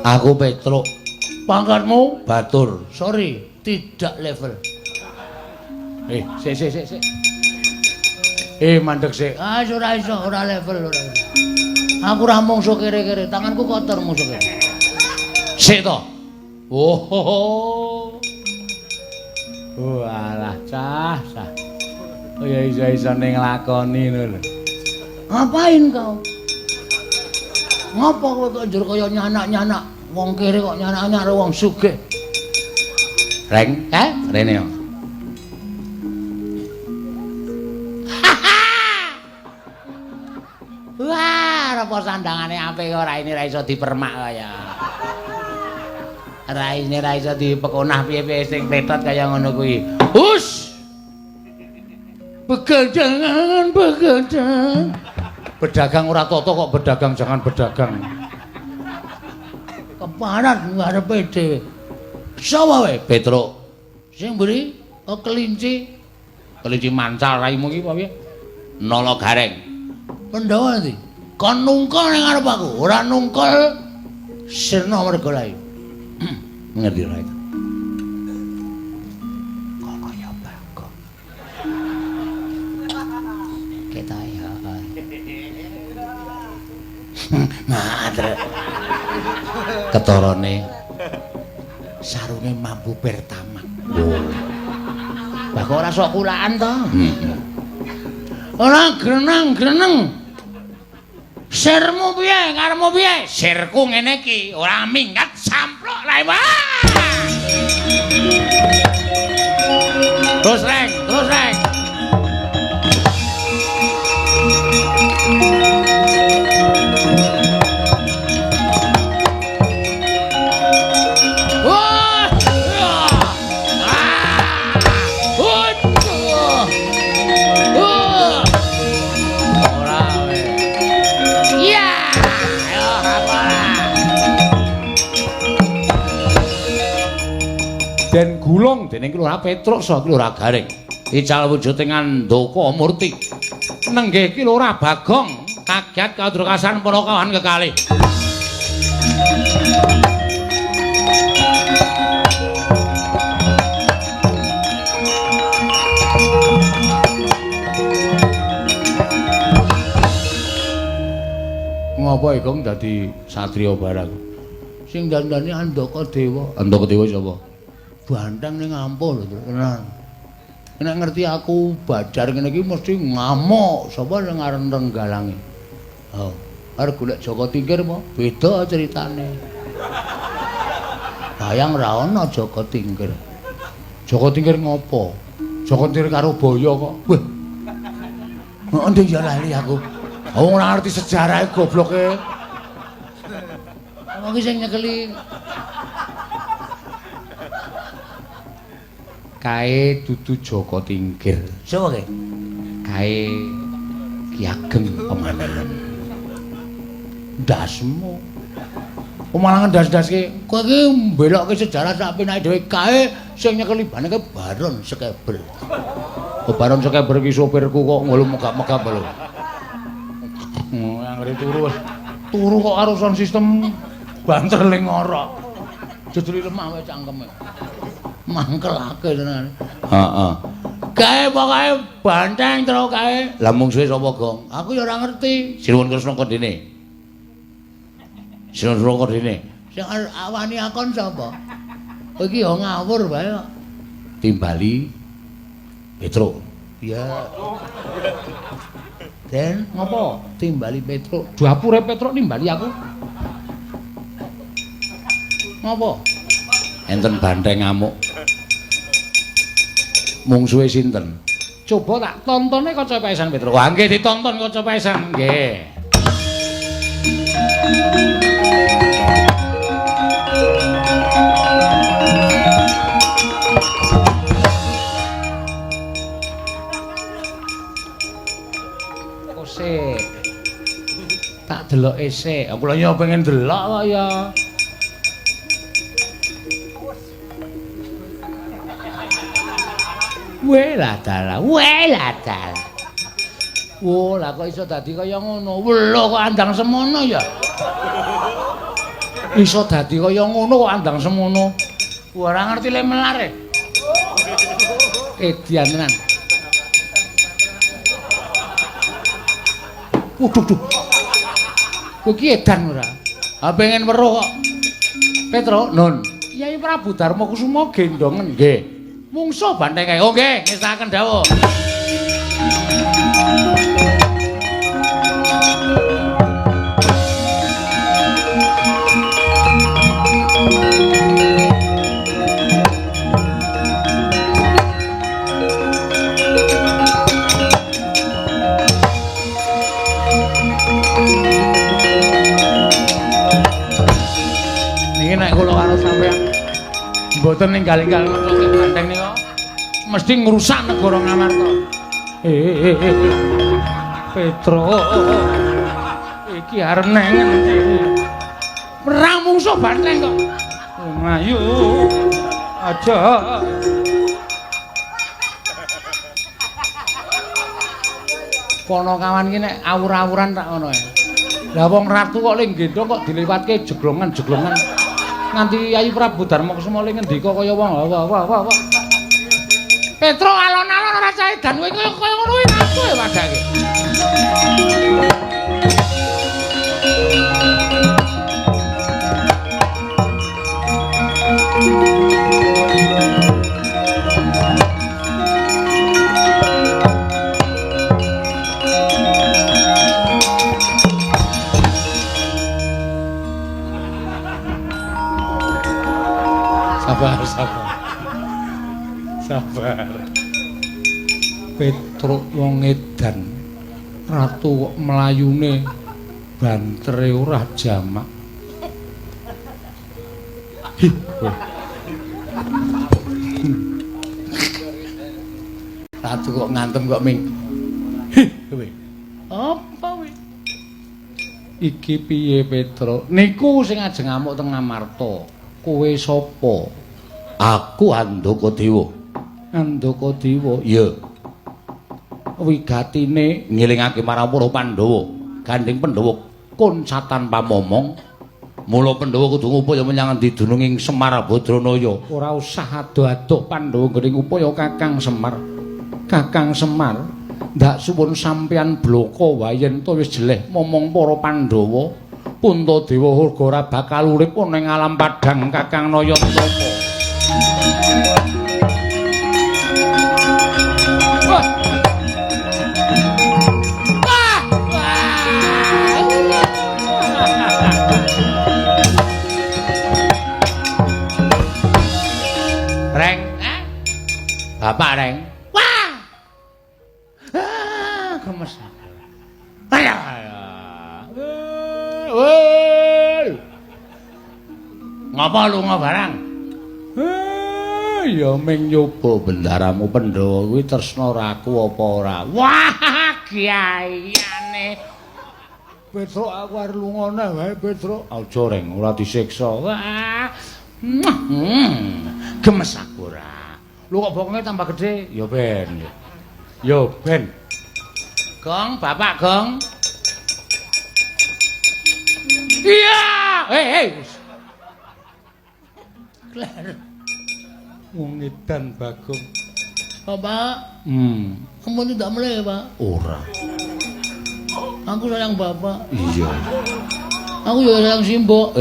Aku Petruk. Pangkatmu? Batur. Sorry, tidak level. Sik. Mandek sik. Ora iso, ora level, ora. Aku ora mungsuh kere-kere, tanganku kotor mungsuh kere. Sik to. Oh. Walah, cah. Oh ya iso ning nglakoni ngono lho. Ngapain kau? Ngapa kowe kok njur kaya nyanak-nyanak? Wong kere kok nyanak-nyanak karo wong sugih. Reng, rene yo. Wah, apa sandangane apik kok raine ra iso dipermak kaya. Raine ra iso dipekonah piye-piye sing pletot kaya ngono kuwi. Hus! Begadang. Bedagang ora toto kok bedagang jangan bedagang. Keparat ngarepe dhewe. Sapa wae? Petruk. Sing mburi? Oh kelinci. Kelinci mancal raimu iki apa piye? Nala gareng. Pandhawa ndi? Kon nungkul ning ngarep aku, ora nungkul sirna merga lae. Ngerti ra itu? Kok kaya bagong. Ketaya. Ngadre. Ketorone Sarunge mampu pertamak. Lah kok ora sok kulaan to? Ora greneng-greneng. Sirmu piye? Karepmu piye? Sirku ngene iki, ora minggat samplok lae. Terus reng. Den gulung dening Kelurahan Petruk saha Kelurahan Garing. Ical wujuding Andaka Murti. Nenggih Kelurahan Bagong kagiat kadrukasan para kawan kekalih. Ngapa Gong dadi satriya barang? Sing dandani Andaka Dewa. Andaka Dewa sapa? Banteng ning ampuh lho, tenan. Nek ngerti aku Badar ngene iki mesti ngamuk sapa sing aran Renggalange. Oh, arep golek Joko Tingkir apa? Beda ceritane. Bayang ra ana Joko Tingkir. Joko Tingkir ngopo? Joko Tingkir karo Boyo kok. Weh. Endi ya lali aku. Wong ora ngerti sejarahe gobloke. Wong iki sing nyekeli Kae dudu Joko Tingkir. sapa ke? Kae Ki Ageng Pemanelan. Dasmu. Malah ndas-ndaske kowe iki mbelokke sejarah sak pinake dhewe kae sing nyekeli bane ke Baron Skeber. Oh, Baron Skeber ki sopirku kok ngulu megap-megap lho. Anggere turu kok karo sound system banter ling ngorok. Jejuli lemah wae cangkeme. Mangkelake tenan. Heeh. Kae pokoke banteng terus kae. Lah mung suwe sapa, Gong? Aku ya ora ngerti. Sinuwun Kresna Kondene. Sinuwun Kondene. Sing awani akon sapa? Kowe iki ya ngawur wae kok. Timbali Petruk. Ya. Den, ngopo? Timbali Petruk. Dapure Petruk nimbali aku. Ngopo? Enten banteng ngamuk. Mungsuhe sinten? Coba tak tontone kaca pesan Petruk. Wah, nggih ditonton kaca pesan, nggih. Sik. Tak deloke sik. Aku lho ya pengen delok kok ya. Welah dalah. Wo, lah kok iso dadi kaya ngono. Welo kok andang semono ya. Iso dadi kaya ngono kok andang semono. Ora ngerti le melare. Edian tenan. Waduh. Kowe ki edan ora? Ha pengen weruh kok. Petro, Nun. Kyai Prabu Darma Kusuma gendongen nggih. Mungsuh banteng kae. Oh nggih, ngestaken dawuh. Nek kula karo sampeyan mboten ninggal-ninggal ngecoke banteng nika mesti ngrusak negara Ngamarta. Petro. Iki arep nang ngendi? Perang mungsuh banteng kok. Ayo. Aja. Kono kawan ki nek awur-awuran tak ngono ae. Lah wong ratu kok ling gendong kok diliwatke jeglongan-jeglongan. Nganti Yayi Prabu Darma Kusuma ling ngendika kaya wong wah. Petro alon-alon ora cah edan kowe kaya ngono kuwi ratu ya padake. Sabar. Petro wong edan. Ratu kok mlayune bantere ora jamak. Ratu kok ngantem kok ming. Kowe. Apa kowe? Iki piye Petro? Niku sing ajeng ngamuk teng Ngamarta. Kowe sapa? Aku Andaka Dewa. Andaka Dewa, ya. Wigatine ngelingake marang para Pandhawa, gandeng Pandhawa konsatan pamomong. Mula Pandhawa kudu ngupaya menyang endi dununging Semar Badranaya. Ora usah ado-ado Pandhawa gering upaya Kakang Semar. Kakang Semar, ndak suwun sampeyan blaka wayen to wis jeleh momong para Pandhawa. Puntadewa uga ora bakal urip ana ing alam padhang Kakang Nayantaka. Reng, Bapak Reng. Wah! Gemes. Ayo. Woi. Ngapa lunga barang? Ya ming nyoba bendaramu Pandhawa kuwi tresna raku apa ora. Wah, kiaiane. Petro aku arep lungane wae Petro. Aja Reng, ora disiksa. Wah. Gemes aku ora. Lu kok bokonge tambah gede? Ya ben. Ya ben. Gong, Bapak Gong. Iya. Hei. Kler. Wong edan Bagong. Bapak. Kamu tidak mulai ya, Pak? Ora. Aku sayang Bapak. Iya. Aku juga sayang Simbok.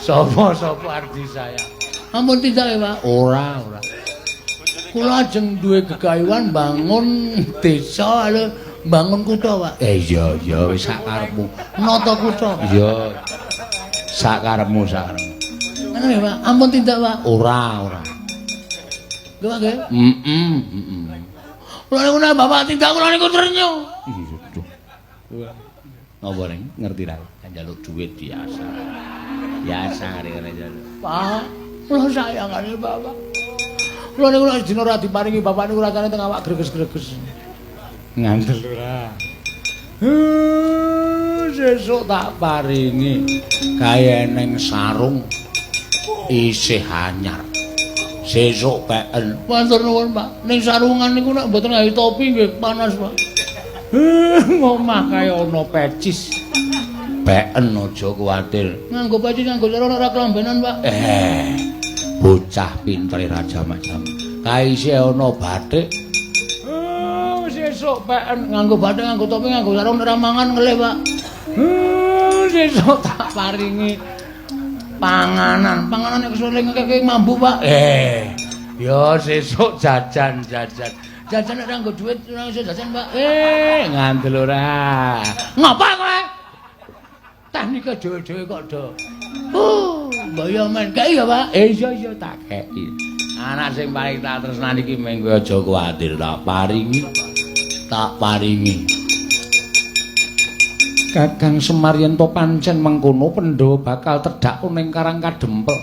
Sopo arti sayang? Ampun tidak ya, Pak? Ora. Kula ajeng duwe gegayuhan bangun desa lho, bangun kutha, Pak. Iya, wis sak karepmu. Nata kutha. Iya. Sak karepmu. Ngono ya, Pak? Ampun tidak, Pak? Ora. Nggih, Pak, nggih? Kula niku nek Bapak tidak kula niku ternyo. Iya, Duh. Napa Reng? Ngerti ra? Njaluk dhuwit biasa. Biasa arek-arek njaluk. Pak, kula sayangane Bapak. Kula niku nek dina ora diparingi Bapak niku rasane teng awak greges-greges. Ngandel ora. Sesuk tak paringi kaya neng sarung isih anyar. Sesuk peken. Matur nuwun, Pak. Ning sarungan niku nek mboten gawe topi nggih panas, Pak. Ngomah kaya ana pecis. Beken aja kuwatir. Nganggo pecis nganggo cara ora kelambenan, Pak. Bocah pinter Raja Majam. Kaise ana bathik. Sesuk peken nganggo bathik nganggo topi nganggo sarung ora mangan ngelih, Pak. Sesuk tak paringi panganan. Panganan nek kesule ngekek mambu, Pak. Ya sesuk jajan. Jajan nek ora nggo dhuwit ora iso jajan, Pak. Ngandel ora. Ngapa kowe? Teknike dhewe-dhewe kok do. Mbaya men kei ya, Pak. Iya tak kei. Anak sing paling tak tresnani iki mengko aja kuwatir tak paringi. Kakang Semar yen to pancen mengkono Pandhawa bakal tedhak ning Karang Kadempel.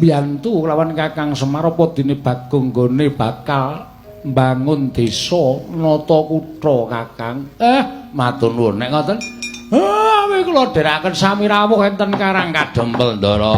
Mbiyantu lawan Kakang Semar apa dene Bagong nggone bakal mbangun desa nata kutha Kakang. Matur nuwun nek ngoten. Awih kula dherekaken sami rawuh enten Karang Kadempel, Ndara.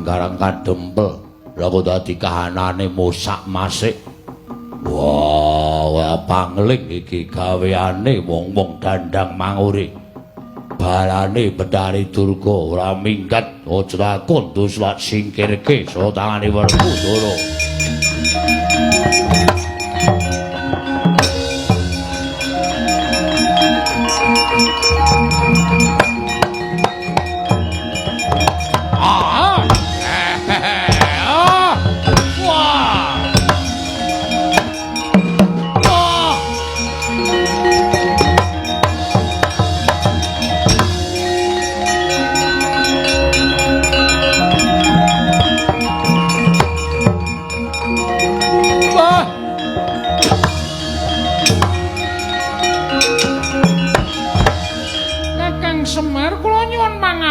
Karang Kadempel lha kok dadi kahanane mosak masik. Wah, pangling iki gaweane wong-wong dandang manguri. Balane Bendari Durga ora minggat aja kondo sak singkirke so tangane Werku Ndara.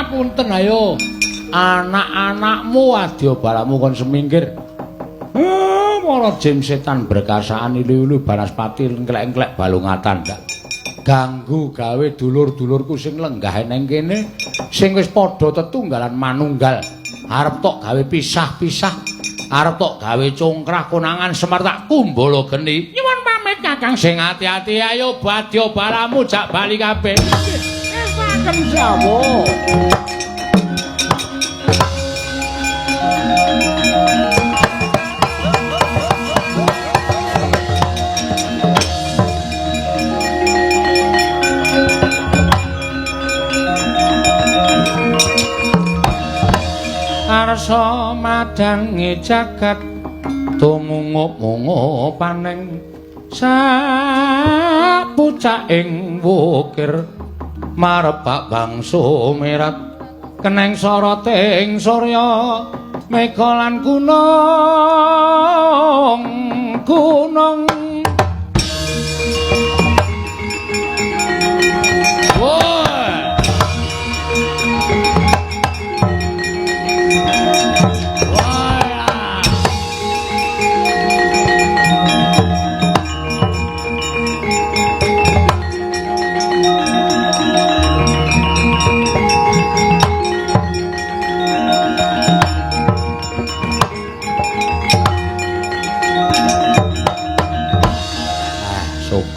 Punten ayo anak-anakmu adya balamu kon semingkir. Para jin setan berkasaan ilu-ilu Banaspati engklek-engklek balungatan ndak. Ganggu gawe dulur-dulurku sing lenggah nang kene sing wis padha tetunggalan manunggal. Arep tok gawe pisah-pisah, arep tok gawe congkrah konangan Semar tak kumbala geni. Nyuwun pamit Kakang sing ati-ati ayo badya balamu jak bali kabeh. Saken jawa. Arsa madangi jagat tumungup-mungup paning sapucaking wukir marebak bangsu mirat keneng soroting surya mega lan gunung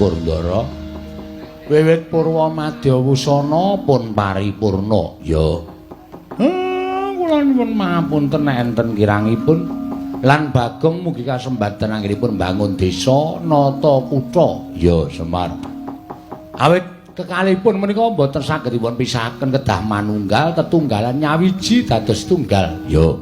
Ndara wiwit purwa madya wusana pun paripurna ya kula nyuwun mapunten enten kirangipun lan Bagong mugi kasembadan anggenipun bangun desa nata kutha ya Semar awit kekalipun menika boten saged dipun pisahaken kedah manunggal tetunggalan nyawiji dados tunggal ya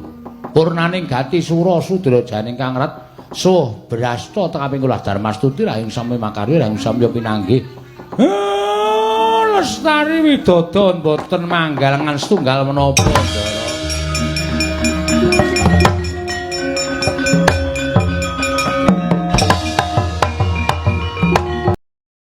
purnaning gati sura sudrajane Kang Rat Suh berasta tekaping kula Darmastuti rahing sami makarya rahing samya pinanggih. Lestari widodon boten manggalengan setunggal menapa.